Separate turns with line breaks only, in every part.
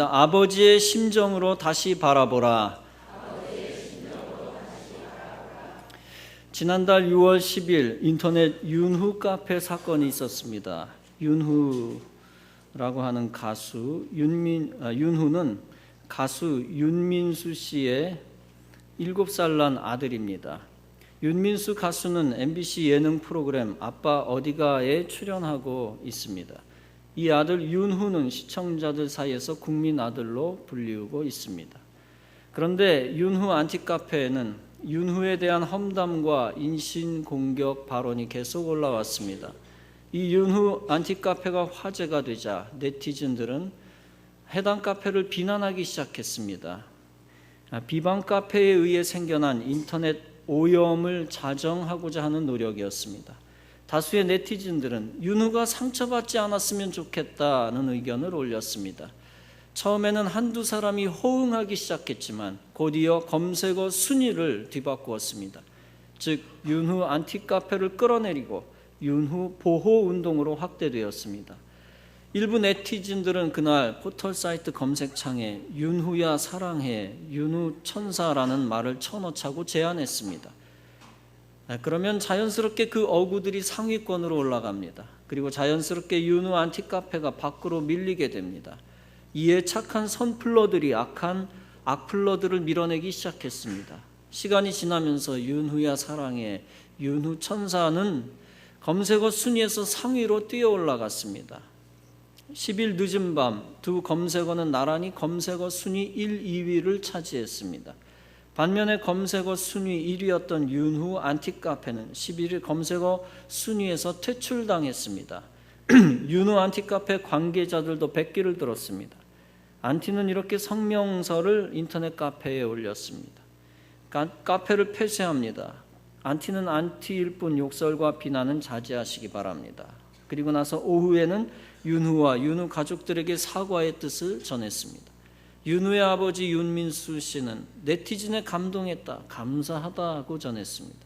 아버지의 심정으로 다시 바라보라. 지난달 6월 10일 인터넷 윤후 카페 사건이 있었습니다. 윤후라고 하는 가수 윤후는 가수 윤민수 씨의 7살 난 아들입니다. 윤민수 가수는 MBC 예능 프로그램 아빠 어디가에 출연하고 있습니다. 이 아들 윤후는 시청자들 사이에서 국민 아들로 불리우고 있습니다. 그런데 윤후 안티카페에는 윤후에 대한 험담과 인신공격 발언이 계속 올라왔습니다. 이 윤후 안티카페가 화제가 되자 네티즌들은 해당 카페를 비난하기 시작했습니다. 비방 카페에 의해 생겨난 인터넷 오염을 자정하고자 하는 노력이었습니다. 다수의 네티즌들은 윤후가 상처받지 않았으면 좋겠다는 의견을 올렸습니다. 처음에는 한두 사람이 호응하기 시작했지만 곧이어 검색어 순위를 뒤바꾸었습니다. 즉 윤후 안티카페를 끌어내리고 윤후 보호운동으로 확대되었습니다. 일부 네티즌들은 그날 포털사이트 검색창에 윤후야 사랑해, 윤후 천사라는 말을 쳐넣자고 제안했습니다. 그러면 자연스럽게 그 어구들이 상위권으로 올라갑니다. 그리고 자연스럽게 윤후 안티카페가 밖으로 밀리게 됩니다. 이에 착한 선플러들이 악한 악플러들을 밀어내기 시작했습니다. 시간이 지나면서 윤후야 사랑해, 윤후 천사는 검색어 순위에서 상위로 뛰어 올라갔습니다. 10일 늦은 밤 두 검색어는 나란히 검색어 순위 1, 2위를 차지했습니다. 반면에 검색어 순위 1위였던 윤후 안티카페는 11일 검색어 순위에서 퇴출당했습니다. 윤후 안티카페 관계자들도 백기를 들었습니다. 안티는 이렇게 성명서를 인터넷 카페에 올렸습니다. 카페를 폐쇄합니다. 안티는 안티일 뿐 욕설과 비난은 자제하시기 바랍니다. 그리고 나서 오후에는 윤후와 윤후 가족들에게 사과의 뜻을 전했습니다. 윤후의 아버지 윤민수 씨는 네티즌에 감동했다, 감사하다고 전했습니다.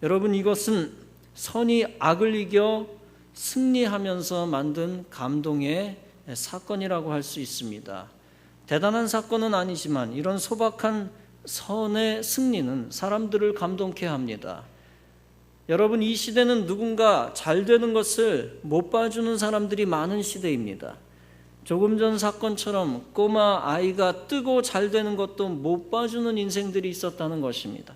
여러분, 이것은 선이 악을 이겨 승리하면서 만든 감동의 사건이라고 할 수 있습니다. 대단한 사건은 아니지만 이런 소박한 선의 승리는 사람들을 감동케 합니다. 여러분, 이 시대는 누군가 잘 되는 것을 못 봐주는 사람들이 많은 시대입니다. 조금 전 사건처럼 꼬마 아이가 뜨고 잘 되는 것도 못 봐주는 인생들이 있었다는 것입니다.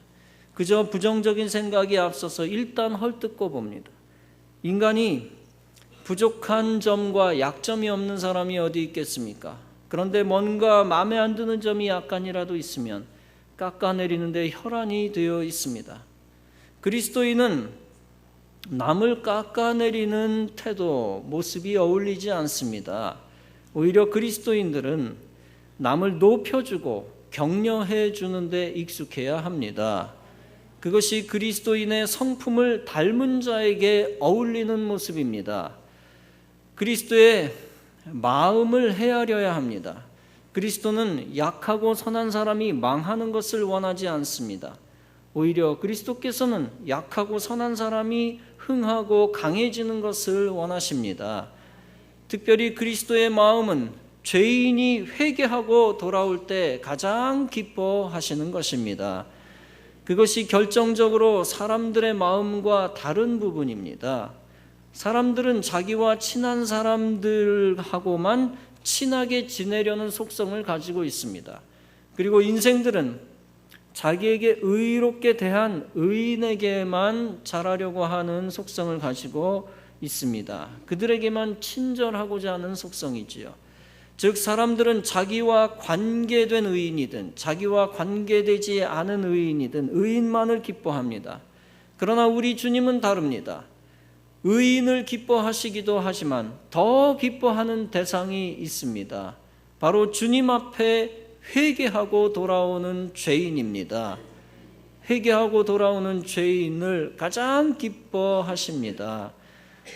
그저 부정적인 생각이 앞서서 일단 헐뜯고 봅니다. 인간이 부족한 점과 약점이 없는 사람이 어디 있겠습니까? 그런데 뭔가 마음에 안 드는 점이 약간이라도 있으면 깎아내리는데 혈안이 되어 있습니다. 그리스도인은 남을 깎아내리는 태도, 모습이 어울리지 않습니다. 오히려 그리스도인들은 남을 높여주고 격려해 주는 데 익숙해야 합니다. 그것이 그리스도인의 성품을 닮은 자에게 어울리는 모습입니다. 그리스도의 마음을 헤아려야 합니다. 그리스도는 약하고 선한 사람이 망하는 것을 원하지 않습니다. 오히려 그리스도께서는 약하고 선한 사람이 흥하고 강해지는 것을 원하십니다. 특별히 그리스도의 마음은 죄인이 회개하고 돌아올 때 가장 기뻐하시는 것입니다. 그것이 결정적으로 사람들의 마음과 다른 부분입니다. 사람들은 자기와 친한 사람들하고만 친하게 지내려는 속성을 가지고 있습니다. 그리고 인생들은 자기에게 의롭게 대한 의인에게만 잘하려고 하는 속성을 가지고 있습니다. 그들에게만 친절하고자 하는 속성이지요. 즉 사람들은 자기와 관계된 의인이든 자기와 관계되지 않은 의인이든 의인만을 기뻐합니다. 그러나 우리 주님은 다릅니다. 의인을 기뻐하시기도 하지만 더 기뻐하는 대상이 있습니다. 바로 주님 앞에 회개하고 돌아오는 죄인입니다. 회개하고 돌아오는 죄인을 가장 기뻐하십니다.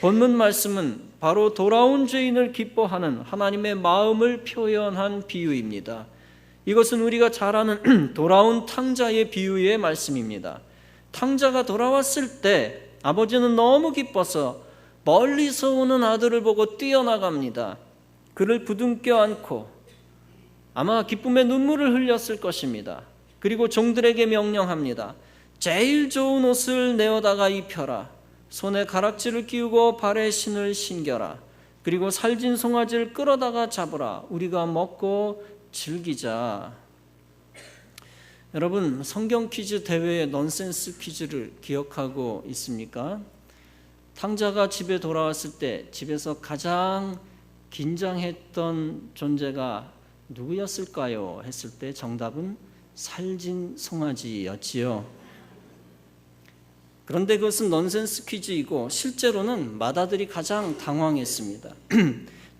본문 말씀은 바로 돌아온 죄인을 기뻐하는 하나님의 마음을 표현한 비유입니다. 이것은 우리가 잘 아는 돌아온 탕자의 비유의 말씀입니다. 탕자가 돌아왔을 때 아버지는 너무 기뻐서 멀리서 오는 아들을 보고 뛰어나갑니다. 그를 부둥켜 안고 아마 기쁨의 눈물을 흘렸을 것입니다. 그리고 종들에게 명령합니다. 제일 좋은 옷을 내어다가 입혀라. 손에 가락지를 끼우고 발에 신을 신겨라. 그리고 살진 송아지를 끌어다가 잡으라. 우리가 먹고 즐기자. 여러분, 성경 퀴즈 대회의 넌센스 퀴즈를 기억하고 있습니까? 탕자가 집에 돌아왔을 때 집에서 가장 긴장했던 존재가 누구였을까요? 했을 때 정답은 살진 송아지였지요. 그런데 그것은 넌센스 퀴즈이고 실제로는 맏아들이 가장 당황했습니다.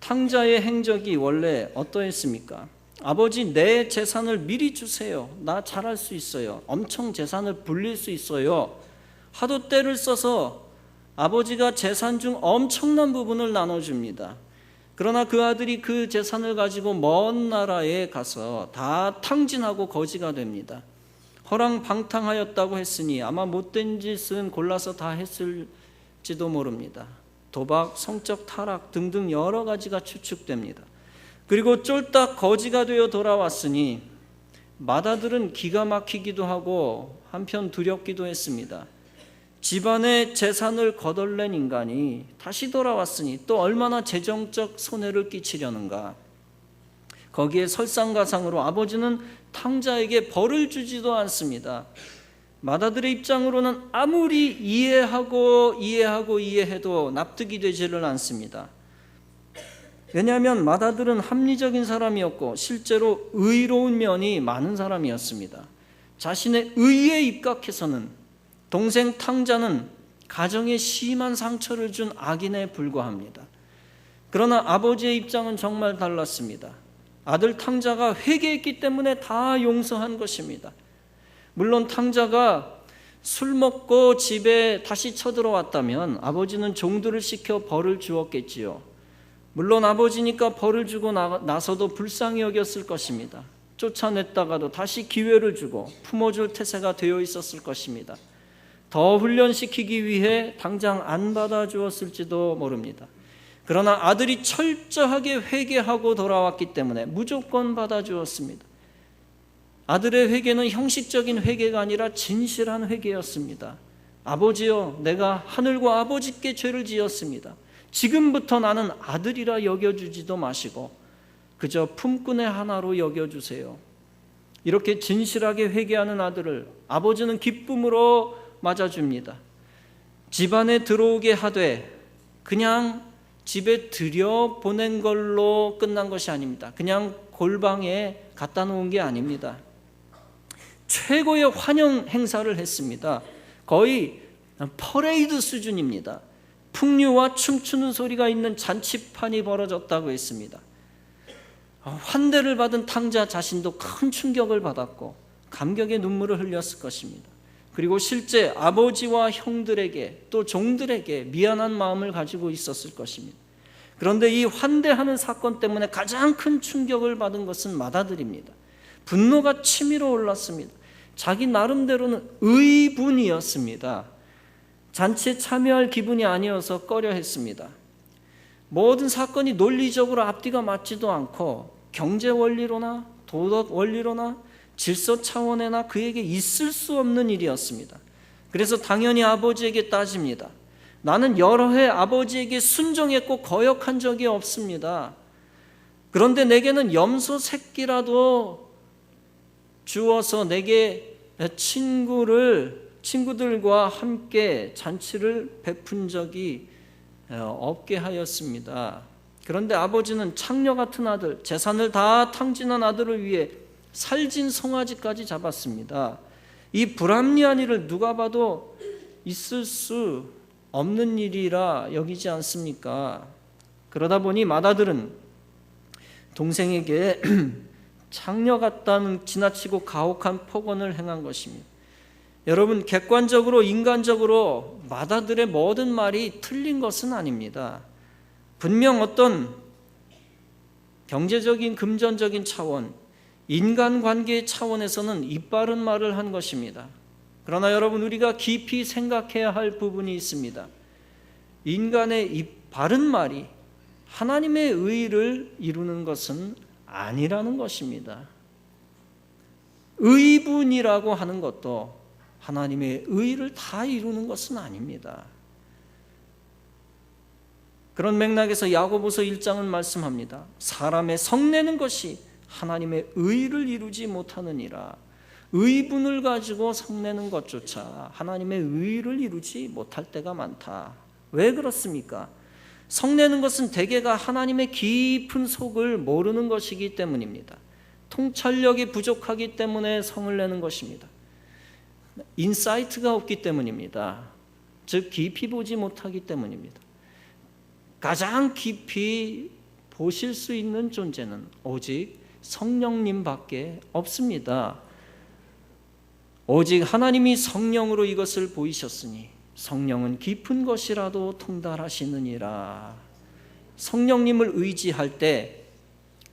탕자의 행적이 원래 어떠했습니까? 아버지, 내 재산을 미리 주세요. 나 잘할 수 있어요. 엄청 재산을 불릴 수 있어요. 하도 때를 써서 아버지가 재산 중 엄청난 부분을 나눠줍니다. 그러나 그 아들이 그 재산을 가지고 먼 나라에 가서 다 탕진하고 거지가 됩니다. 허랑방탕하였다고 했으니 아마 못된 짓은 골라서 다 했을지도 모릅니다. 도박, 성적 타락 등등 여러 가지가 추측됩니다. 그리고 쫄딱 거지가 되어 돌아왔으니 맏아들은 기가 막히기도 하고 한편 두렵기도 했습니다. 집안의 재산을 거덜낸 인간이 다시 돌아왔으니 또 얼마나 재정적 손해를 끼치려는가. 거기에 설상가상으로 아버지는 탕자에게 벌을 주지도 않습니다. 맏아들의 입장으로는 아무리 이해해도 납득이 되지를 않습니다. 왜냐하면 맏아들은 합리적인 사람이었고 실제로 의로운 면이 많은 사람이었습니다. 자신의 의에 입각해서는 동생 탕자는 가정에 심한 상처를 준 악인에 불과합니다. 그러나 아버지의 입장은 정말 달랐습니다. 아들 탕자가 회개했기 때문에 다 용서한 것입니다. 물론 탕자가 술 먹고 집에 다시 쳐들어왔다면 아버지는 종들을 시켜 벌을 주었겠지요. 물론 아버지니까 벌을 주고 나서도 불쌍히 여겼을 것입니다. 쫓아냈다가도 다시 기회를 주고 품어줄 태세가 되어 있었을 것입니다. 더 훈련시키기 위해 당장 안 받아주었을지도 모릅니다. 그러나 아들이 철저하게 회개하고 돌아왔기 때문에 무조건 받아주었습니다. 아들의 회개는 형식적인 회개가 아니라 진실한 회개였습니다. 아버지여, 내가 하늘과 아버지께 죄를 지었습니다. 지금부터 나는 아들이라 여겨주지도 마시고 그저 품꾼의 하나로 여겨주세요. 이렇게 진실하게 회개하는 아들을 아버지는 기쁨으로 맞아줍니다. 집안에 들어오게 하되 그냥 집에 들여보낸 걸로 끝난 것이 아닙니다. 그냥 골방에 갖다 놓은 게 아닙니다. 최고의 환영 행사를 했습니다. 거의 퍼레이드 수준입니다. 풍류와 춤추는 소리가 있는 잔치판이 벌어졌다고 했습니다. 환대를 받은 탕자 자신도 큰 충격을 받았고 감격의 눈물을 흘렸을 것입니다. 그리고 실제 아버지와 형들에게 또 종들에게 미안한 마음을 가지고 있었을 것입니다. 그런데 이 환대하는 사건 때문에 가장 큰 충격을 받은 것은 맏아들입니다. 분노가 치밀어 올랐습니다. 자기 나름대로는 의분이었습니다. 잔치에 참여할 기분이 아니어서 꺼려했습니다. 모든 사건이 논리적으로 앞뒤가 맞지도 않고 경제 원리로나 도덕 원리로나 질서 차원에나 그에게 있을 수 없는 일이었습니다. 그래서 당연히 아버지에게 따집니다. 나는 여러 해 아버지에게 순종했고 거역한 적이 없습니다. 그런데 내게는 염소 새끼라도 주어서 내게 친구들과 함께 잔치를 베푼 적이 없게 하였습니다. 그런데 아버지는 창녀 같은 아들, 재산을 다 탕진한 아들을 위해 살진 송아지까지 잡았습니다. 이 불합리한 일을 누가 봐도 있을 수 없는 일이라 여기지 않습니까? 그러다 보니 맏아들은 동생에게 창녀 같다는 지나치고 가혹한 폭언을 행한 것입니다. 여러분, 객관적으로 인간적으로 맏아들의 모든 말이 틀린 것은 아닙니다. 분명 어떤 경제적인 금전적인 차원, 인간관계의 차원에서는 이빠른 말을 한 것입니다. 그러나 여러분, 우리가 깊이 생각해야 할 부분이 있습니다. 인간의 이 바른 말이 하나님의 의를 이루는 것은 아니라는 것입니다. 의분이라고 하는 것도 하나님의 의를 다 이루는 것은 아닙니다. 그런 맥락에서 야고보서 1장은 말씀합니다. 사람의 성내는 것이 하나님의 의를 이루지 못하느니라. 의분을 가지고 성내는 것조차 하나님의 의를 이루지 못할 때가 많다. 왜 그렇습니까? 성내는 것은 대개가 하나님의 깊은 속을 모르는 것이기 때문입니다. 통찰력이 부족하기 때문에 성을 내는 것입니다. 인사이트가 없기 때문입니다. 즉 깊이 보지 못하기 때문입니다. 가장 깊이 보실 수 있는 존재는 오직 성령님밖에 없습니다. 오직 하나님이 성령으로 이것을 보이셨으니 성령은 깊은 것이라도 통달하시느니라. 성령님을 의지할 때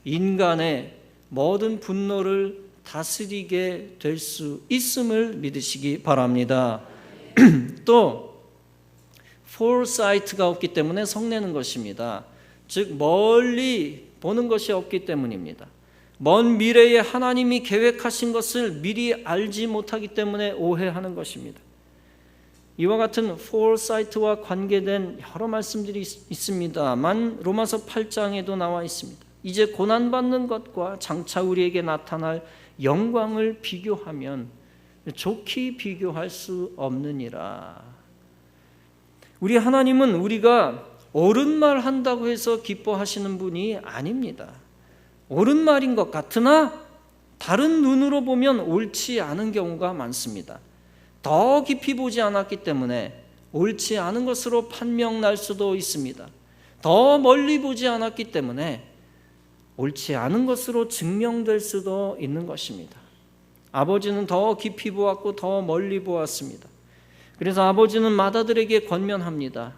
인간의 모든 분노를 다스리게 될 수 있음을 믿으시기 바랍니다. 또 foresight가 없기 때문에 성내는 것입니다. 즉 멀리 보는 것이 없기 때문입니다. 먼 미래에 하나님이 계획하신 것을 미리 알지 못하기 때문에 오해하는 것입니다. 이와 같은 foresight와 관계된 여러 말씀들이 있습니다만 로마서 8장에도 나와 있습니다. 이제 고난받는 것과 장차 우리에게 나타날 영광을 비교하면 좋게 비교할 수 없느니라. 우리 하나님은 우리가 옳은 말 한다고 해서 기뻐하시는 분이 아닙니다. 옳은 말인 것 같으나 다른 눈으로 보면 옳지 않은 경우가 많습니다. 더 깊이 보지 않았기 때문에 옳지 않은 것으로 판명날 수도 있습니다. 더 멀리 보지 않았기 때문에 옳지 않은 것으로 증명될 수도 있는 것입니다. 아버지는 더 깊이 보았고 더 멀리 보았습니다. 그래서 아버지는 맏아들에게 권면합니다.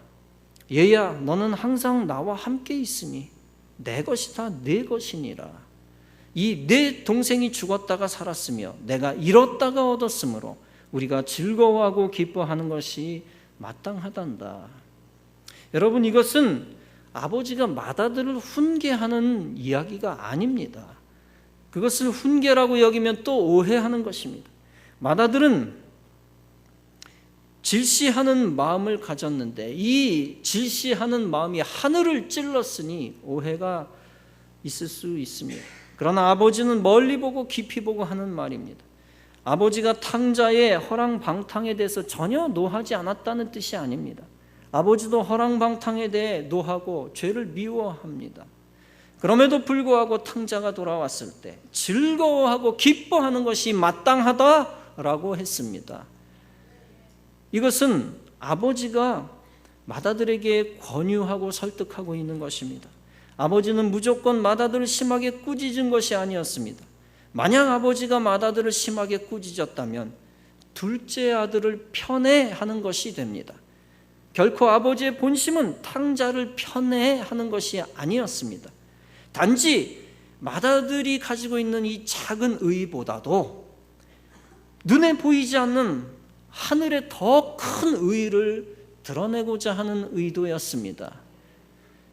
얘야, 너는 항상 나와 함께 있으니 내 것이 다 네 것이니라. 이 내 동생이 죽었다가 살았으며 내가 잃었다가 얻었으므로 우리가 즐거워하고 기뻐하는 것이 마땅하단다. 여러분, 이것은 아버지가 맏아들을 훈계하는 이야기가 아닙니다. 그것을 훈계라고 여기면 또 오해하는 것입니다. 맏아들은 질시하는 마음을 가졌는데 이 질시하는 마음이 하늘을 찔렀으니 오해가 있을 수 있습니다. 그러나 아버지는 멀리 보고 깊이 보고 하는 말입니다. 아버지가 탕자의 허랑방탕에 대해서 전혀 노하지 않았다는 뜻이 아닙니다. 아버지도 허랑방탕에 대해 노하고 죄를 미워합니다. 그럼에도 불구하고 탕자가 돌아왔을 때 즐거워하고 기뻐하는 것이 마땅하다라고 했습니다. 이것은 아버지가 맏아들에게 권유하고 설득하고 있는 것입니다. 아버지는 무조건 맏아들을 심하게 꾸짖은 것이 아니었습니다. 만약 아버지가 맏아들을 심하게 꾸짖었다면 둘째 아들을 편애하는 것이 됩니다. 결코 아버지의 본심은 탕자를 편애하는 것이 아니었습니다. 단지 맏아들이 가지고 있는 이 작은 의보다도 눈에 보이지 않는 하늘의 더 큰 의를 드러내고자 하는 의도였습니다.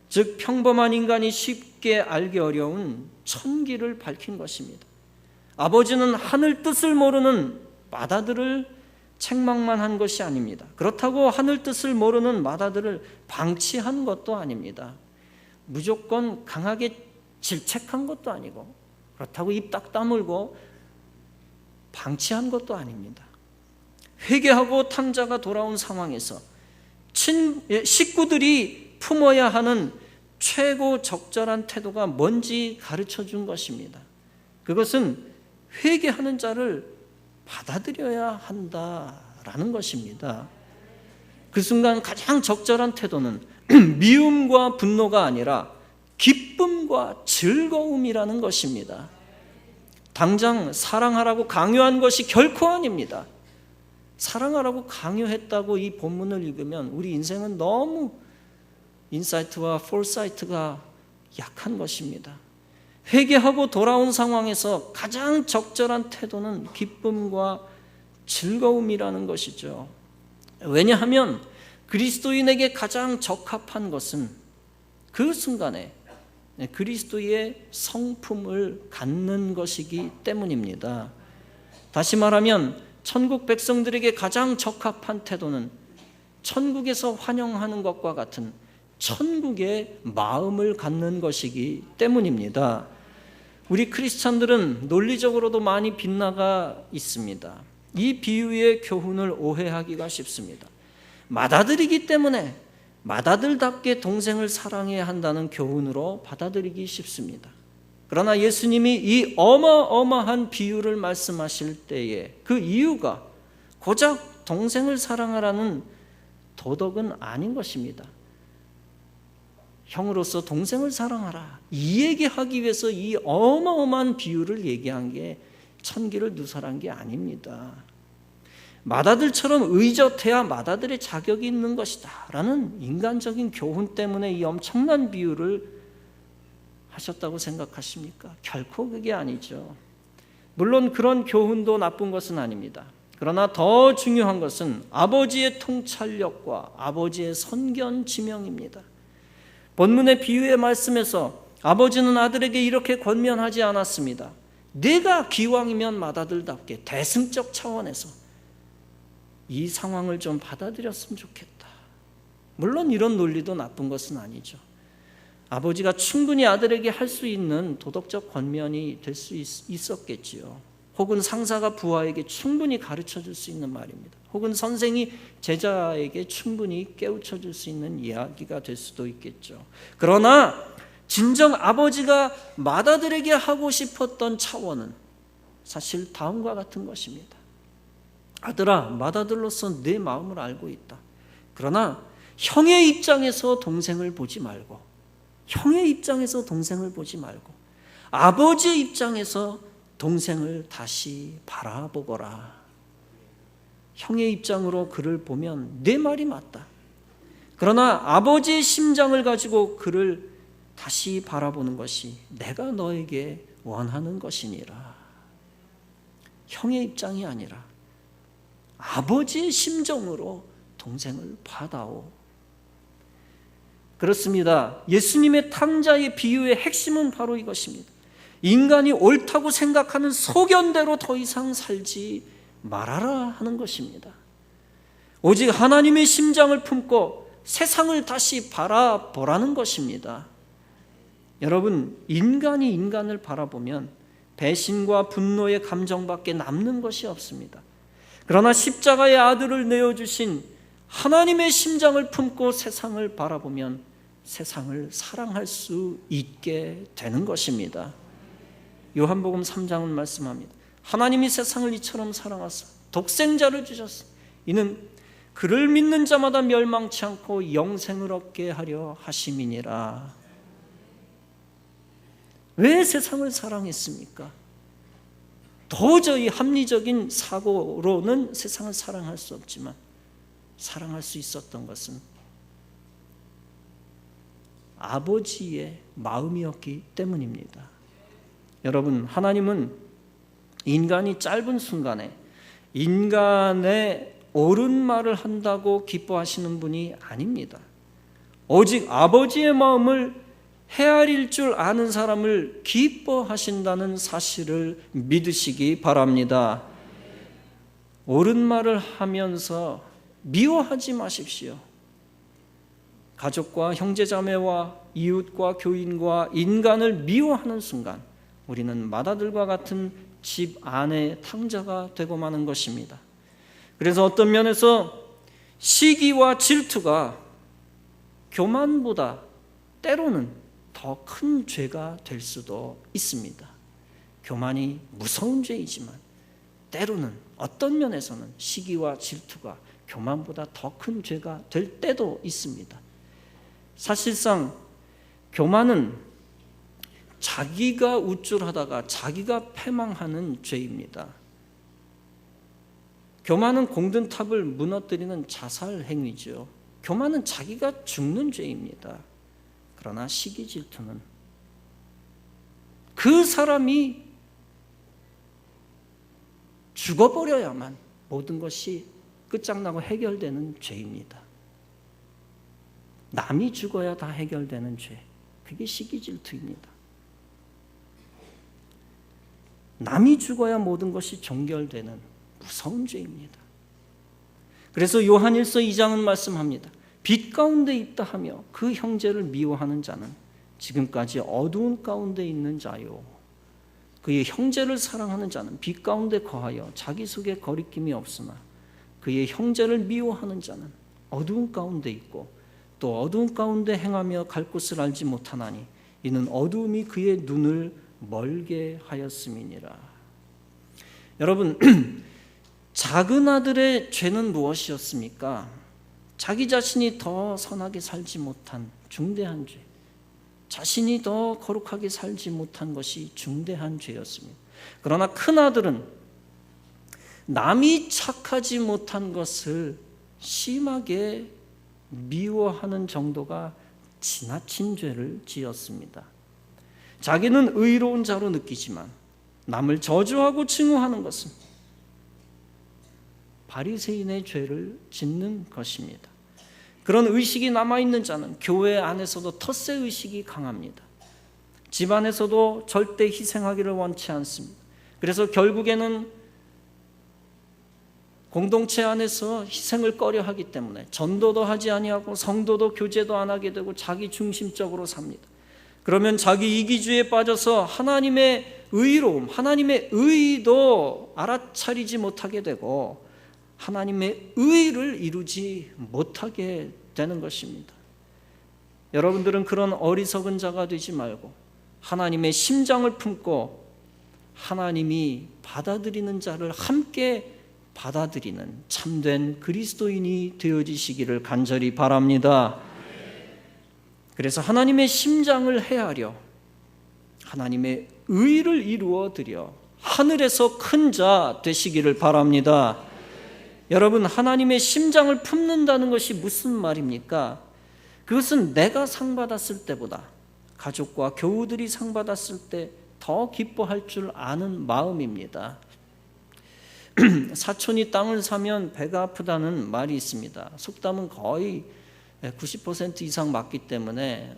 즉 평범한 인간이 쉽게 알기 어려운 천기를 밝힌 것입니다. 아버지는 하늘 뜻을 모르는 맏아들을 책망만 한 것이 아닙니다. 그렇다고 하늘 뜻을 모르는 맏아들을 방치한 것도 아닙니다. 무조건 강하게 질책한 것도 아니고 그렇다고 입 딱 다물고 방치한 것도 아닙니다. 회개하고 탕자가 돌아온 상황에서 식구들이 품어야 하는 최고 적절한 태도가 뭔지 가르쳐 준 것입니다. 그것은 회개하는 자를 받아들여야 한다라는 것입니다. 그 순간 가장 적절한 태도는 미움과 분노가 아니라 기쁨과 즐거움이라는 것입니다. 당장 사랑하라고 강요한 것이 결코 아닙니다. 사랑하라고 강요했다고 이 본문을 읽으면 우리 인생은 너무 인사이트와 포사이트가 약한 것입니다. 회개하고 돌아온 상황에서 가장 적절한 태도는 기쁨과 즐거움이라는 것이죠. 왜냐하면 그리스도인에게 가장 적합한 것은 그 순간에 그리스도의 성품을 갖는 것이기 때문입니다. 다시 말하면 천국 백성들에게 가장 적합한 태도는 천국에서 환영하는 것과 같은 천국의 마음을 갖는 것이기 때문입니다. 우리 크리스찬들은 논리적으로도 많이 빗나가 있습니다. 이 비유의 교훈을 오해하기가 쉽습니다. 맏아들이기 때문에 맏아들답게 동생을 사랑해야 한다는 교훈으로 받아들이기 쉽습니다. 그러나 예수님이 이 어마어마한 비유를 말씀하실 때에 그 이유가 고작 동생을 사랑하라는 도덕은 아닌 것입니다. 형으로서 동생을 사랑하라, 이 얘기하기 위해서 이 어마어마한 비유를 얘기한 게 천기를 누설한 게 아닙니다. 맏아들처럼 의젓해야 맏아들의 자격이 있는 것이다 라는 인간적인 교훈 때문에 이 엄청난 비유를 하셨다고 생각하십니까? 결코 그게 아니죠. 물론 그런 교훈도 나쁜 것은 아닙니다. 그러나 더 중요한 것은 아버지의 통찰력과 아버지의 선견지명입니다. 본문의 비유의 말씀에서 아버지는 아들에게 이렇게 권면하지 않았습니다. 내가 기왕이면 맏아들답게 대승적 차원에서 이 상황을 좀 받아들였으면 좋겠다. 물론 이런 논리도 나쁜 것은 아니죠. 아버지가 충분히 아들에게 할 수 있는 도덕적 권면이 될 수 있었겠지요. 혹은 상사가 부하에게 충분히 가르쳐 줄 수 있는 말입니다. 혹은 선생이 제자에게 충분히 깨우쳐 줄 수 있는 이야기가 될 수도 있겠죠. 그러나 진정 아버지가 맏아들에게 하고 싶었던 차원은 사실 다음과 같은 것입니다. 아들아, 맏아들로서 내 마음을 알고 있다. 그러나 형의 입장에서 동생을 보지 말고, 형의 입장에서 동생을 보지 말고 아버지의 입장에서 동생을 다시 바라보거라. 형의 입장으로 그를 보면 내 말이 맞다. 그러나 아버지의 심장을 가지고 그를 다시 바라보는 것이 내가 너에게 원하는 것이니라. 형의 입장이 아니라 아버지의 심정으로 동생을 받아오. 그렇습니다. 예수님의 탕자의 비유의 핵심은 바로 이것입니다. 인간이 옳다고 생각하는 소견대로 더 이상 살지 말아라 하는 것입니다. 오직 하나님의 심장을 품고 세상을 다시 바라보라는 것입니다. 여러분, 인간이 인간을 바라보면 배신과 분노의 감정밖에 남는 것이 없습니다. 그러나 십자가의 아들을 내어주신 하나님의 심장을 품고 세상을 바라보면 세상을 사랑할 수 있게 되는 것입니다. 요한복음 3장은 말씀합니다. 하나님이 세상을 이처럼 사랑하사 독생자를 주셨어. 이는 그를 믿는 자마다 멸망치 않고 영생을 얻게 하려 하심이니라. 왜 세상을 사랑했습니까? 도저히 합리적인 사고로는 세상을 사랑할 수 없지만 사랑할 수 있었던 것은 아버지의 마음이었기 때문입니다. 여러분, 하나님은 인간이 짧은 순간에 인간의 옳은 말을 한다고 기뻐하시는 분이 아닙니다. 오직 아버지의 마음을 헤아릴 줄 아는 사람을 기뻐하신다는 사실을 믿으시기 바랍니다. 옳은 말을 하면서 미워하지 마십시오. 가족과 형제자매와 이웃과 교인과 인간을 미워하는 순간 우리는 맏아들과 같은 집 안의 탕자가 되고 마는 것입니다. 그래서 어떤 면에서 시기와 질투가 교만보다 때로는 더 큰 죄가 될 수도 있습니다. 교만이 무서운 죄이지만 때로는 어떤 면에서는 시기와 질투가 교만보다 더 큰 죄가 될 때도 있습니다. 사실상 교만은 자기가 우쭐하다가 자기가 패망하는 죄입니다. 교만은 공든 탑을 무너뜨리는 자살 행위죠. 교만은 자기가 죽는 죄입니다. 그러나 시기 질투는 그 사람이 죽어버려야만 모든 것이 끝장나고 해결되는 죄입니다. 남이 죽어야 다 해결되는 죄, 그게 시기 질투입니다. 남이 죽어야 모든 것이 종결되는 무서운 죄입니다. 그래서 요한일서 2장은 말씀합니다. 빛 가운데 있다 하며 그 형제를 미워하는 자는 지금까지 어두운 가운데 있는 자요. 그의 형제를 사랑하는 자는 빛 가운데 거하여 자기 속에 거리낌이 없으나 그의 형제를 미워하는 자는 어두운 가운데 있고 또 어두운 가운데 행하며 갈 곳을 알지 못하나니 이는 어두움이 그의 눈을 멀게 하였음이니라. 여러분, 작은 아들의 죄는 무엇이었습니까? 자기 자신이 더 선하게 살지 못한 중대한 죄, 자신이 더 거룩하게 살지 못한 것이 중대한 죄였습니다. 그러나 큰 아들은 남이 착하지 못한 것을 심하게 미워하는 정도가 지나친 죄를 지었습니다. 자기는 의로운 자로 느끼지만 남을 저주하고 증오하는 것은 바리새인의 죄를 짓는 것입니다. 그런 의식이 남아있는 자는 교회 안에서도 텃세 의식이 강합니다. 집안에서도 절대 희생하기를 원치 않습니다. 그래서 결국에는 공동체 안에서 희생을 꺼려하기 때문에 전도도 하지 아니하고 성도도 교제도 안 하게 되고 자기 중심적으로 삽니다. 그러면 자기 이기주의에 빠져서 하나님의 의로움, 하나님의 의도 알아차리지 못하게 되고 하나님의 의를 이루지 못하게 되는 것입니다. 여러분들은 그런 어리석은 자가 되지 말고 하나님의 심장을 품고 하나님이 받아들이는 자를 함께 받아들이는 참된 그리스도인이 되어지시기를 간절히 바랍니다. 그래서 하나님의 심장을 헤아려 하나님의 의를 이루어 드려 하늘에서 큰 자 되시기를 바랍니다. 여러분, 하나님의 심장을 품는다는 것이 무슨 말입니까? 그것은 내가 상 받았을 때보다 가족과 교우들이 상 받았을 때 더 기뻐할 줄 아는 마음입니다. 사촌이 땅을 사면 배가 아프다는 말이 있습니다. 속담은 거의 90% 이상 맞기 때문에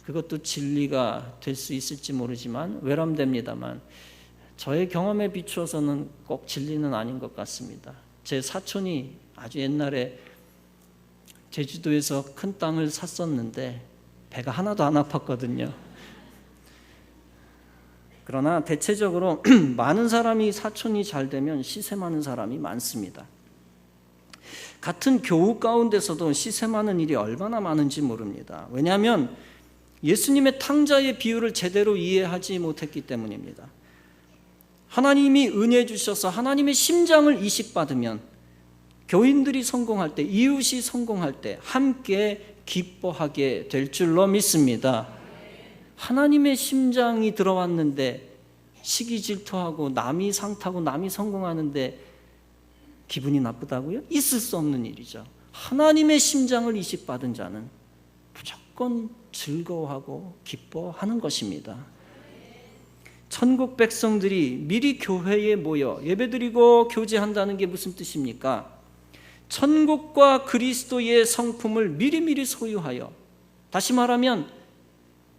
그것도 진리가 될 수 있을지 모르지만 외람됩니다만 저의 경험에 비추어서는 꼭 진리는 아닌 것 같습니다. 제 사촌이 아주 옛날에 제주도에서 큰 땅을 샀었는데 배가 하나도 안 아팠거든요. 그러나 대체적으로 많은 사람이 사촌이 잘 되면 시세 많은 사람이 많습니다. 같은 교우 가운데서도 시세 많은 일이 얼마나 많은지 모릅니다. 왜냐하면 예수님의 탕자의 비유를 제대로 이해하지 못했기 때문입니다. 하나님이 은혜 주셔서 하나님의 심장을 이식받으면 교인들이 성공할 때, 이웃이 성공할 때 함께 기뻐하게 될 줄로 믿습니다. 하나님의 심장이 들어왔는데 시기 질투하고 남이 상 타고 남이 성공하는데 기분이 나쁘다고요? 있을 수 없는 일이죠. 하나님의 심장을 이식받은 자는 무조건 즐거워하고 기뻐하는 것입니다. 천국 백성들이 미리 교회에 모여 예배드리고 교제한다는 게 무슨 뜻입니까? 천국과 그리스도의 성품을 미리미리 소유하여, 다시 말하면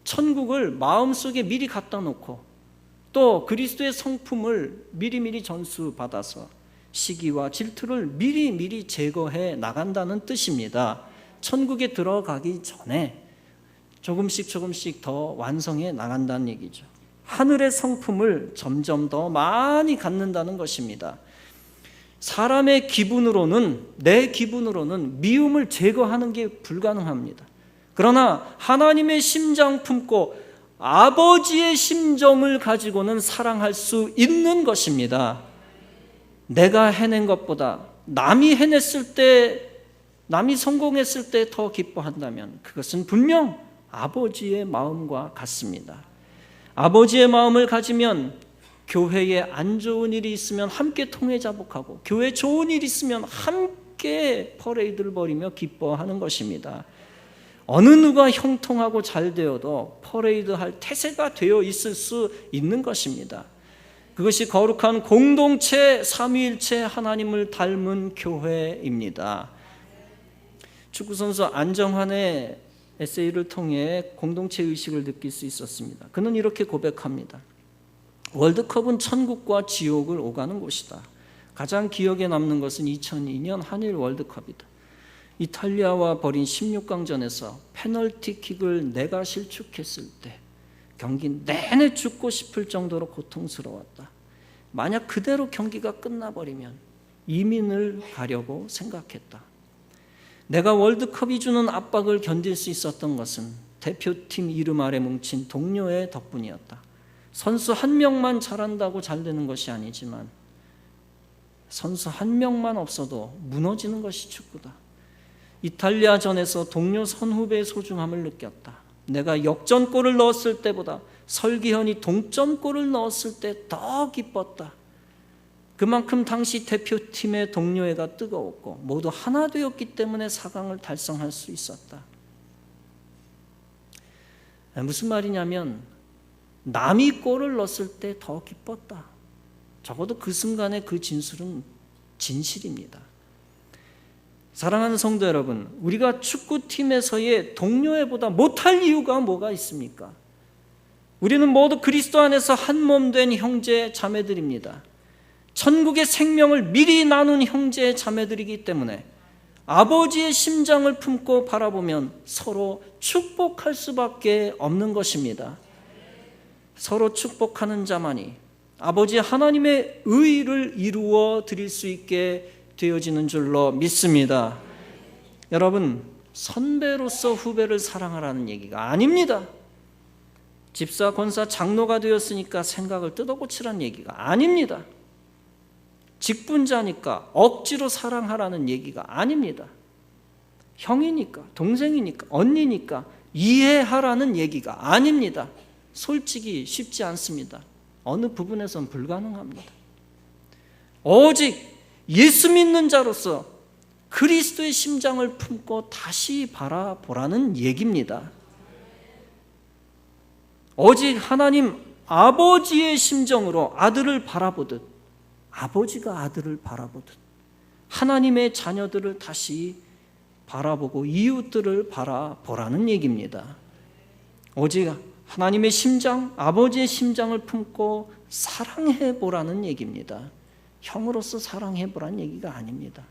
천국을 마음속에 미리 갖다 놓고 또 그리스도의 성품을 미리미리 전수받아서 시기와 질투를 미리미리 제거해 나간다는 뜻입니다. 천국에 들어가기 전에 조금씩 더 완성해 나간다는 얘기죠. 하늘의 성품을 점점 더 많이 갖는다는 것입니다. 사람의 기분으로는, 내 기분으로는 미움을 제거하는 게 불가능합니다. 그러나 하나님의 심장 품고 아버지의 심정을 가지고는 사랑할 수 있는 것입니다. 내가 해낸 것보다 남이 해냈을 때, 남이 성공했을 때 더 기뻐한다면 그것은 분명 아버지의 마음과 같습니다. 아버지의 마음을 가지면 교회에 안 좋은 일이 있으면 함께 통회자복하고 교회에 좋은 일이 있으면 함께 퍼레이드를 벌이며 기뻐하는 것입니다. 어느 누가 형통하고 잘 되어도 퍼레이드할 태세가 되어 있을 수 있는 것입니다. 그것이 거룩한 공동체 삼위일체 하나님을 닮은 교회입니다. 축구선수 안정환의 에세이를 통해 공동체 의식을 느낄 수 있었습니다. 그는 이렇게 고백합니다. 월드컵은 천국과 지옥을 오가는 곳이다. 가장 기억에 남는 것은 2002년 한일 월드컵이다. 이탈리아와 벌인 16강전에서 페널티킥을 내가 실축했을 때 경기 내내 죽고 싶을 정도로 고통스러웠다. 만약 그대로 경기가 끝나버리면 이민을 가려고 생각했다. 내가 월드컵이 주는 압박을 견딜 수 있었던 것은 대표팀 이름 아래 뭉친 동료의 덕분이었다. 선수 한 명만 잘한다고 잘 되는 것이 아니지만 선수 한 명만 없어도 무너지는 것이 축구다. 이탈리아전에서 동료 선후배의 소중함을 느꼈다. 내가 역전골을 넣었을 때보다 설기현이 동점골을 넣었을 때 더 기뻤다. 그만큼 당시 대표팀의 동료애가 뜨거웠고 모두 하나 되었기 때문에 4강을 달성할 수 있었다. 무슨 말이냐면 남이 골을 넣었을 때 더 기뻤다. 적어도 그 순간의 그 진술은 진실입니다. 사랑하는 성도 여러분, 우리가 축구팀에서의 동료애보다 못할 이유가 뭐가 있습니까? 우리는 모두 그리스도 안에서 한 몸 된 형제 자매들입니다. 천국의 생명을 미리 나눈 형제 자매들이기 때문에 아버지의 심장을 품고 바라보면 서로 축복할 수밖에 없는 것입니다. 서로 축복하는 자만이 아버지 하나님의 의를 이루어 드릴 수 있게 되어지는 줄로 믿습니다. 여러분, 선배로서 후배를 사랑하라는 얘기가 아닙니다. 집사, 권사, 장로가 되었으니까 생각을 뜯어고치라는 얘기가 아닙니다. 직분자니까 억지로 사랑하라는 얘기가 아닙니다. 형이니까, 동생이니까, 언니니까 이해하라는 얘기가 아닙니다. 솔직히 쉽지 않습니다. 어느 부분에선 불가능합니다. 오직 예수 믿는 자로서 그리스도의 심장을 품고 다시 바라보라는 얘기입니다. 오직 하나님 아버지의 심정으로 아들을 바라보듯, 아버지가 아들을 바라보듯 하나님의 자녀들을 다시 바라보고 이웃들을 바라보라는 얘기입니다. 오직 하나님의 심장, 아버지의 심장을 품고 사랑해보라는 얘기입니다. 형으로서 사랑해보라는 얘기가 아닙니다.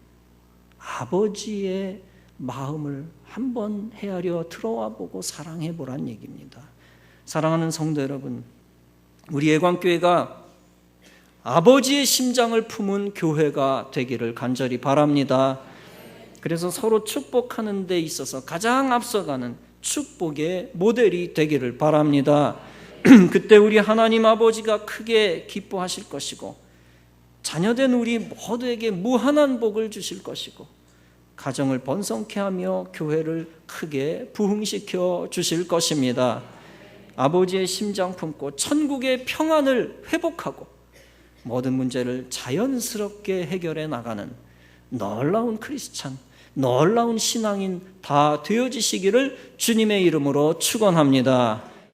아버지의 마음을 한번 헤아려 들어와 보고 사랑해보라는 얘기입니다. 사랑하는 성도 여러분, 우리 예관교회가 아버지의 심장을 품은 교회가 되기를 간절히 바랍니다. 그래서 서로 축복하는 데 있어서 가장 앞서가는 축복의 모델이 되기를 바랍니다. 그때 우리 하나님 아버지가 크게 기뻐하실 것이고 자녀된 우리 모두에게 무한한 복을 주실 것이고 가정을 번성케 하며 교회를 크게 부흥시켜 주실 것입니다. 아버지의 심장 품고 천국의 평안을 회복하고 모든 문제를 자연스럽게 해결해 나가는 놀라운 크리스찬, 놀라운 신앙인 다 되어지시기를 주님의 이름으로 축원합니다.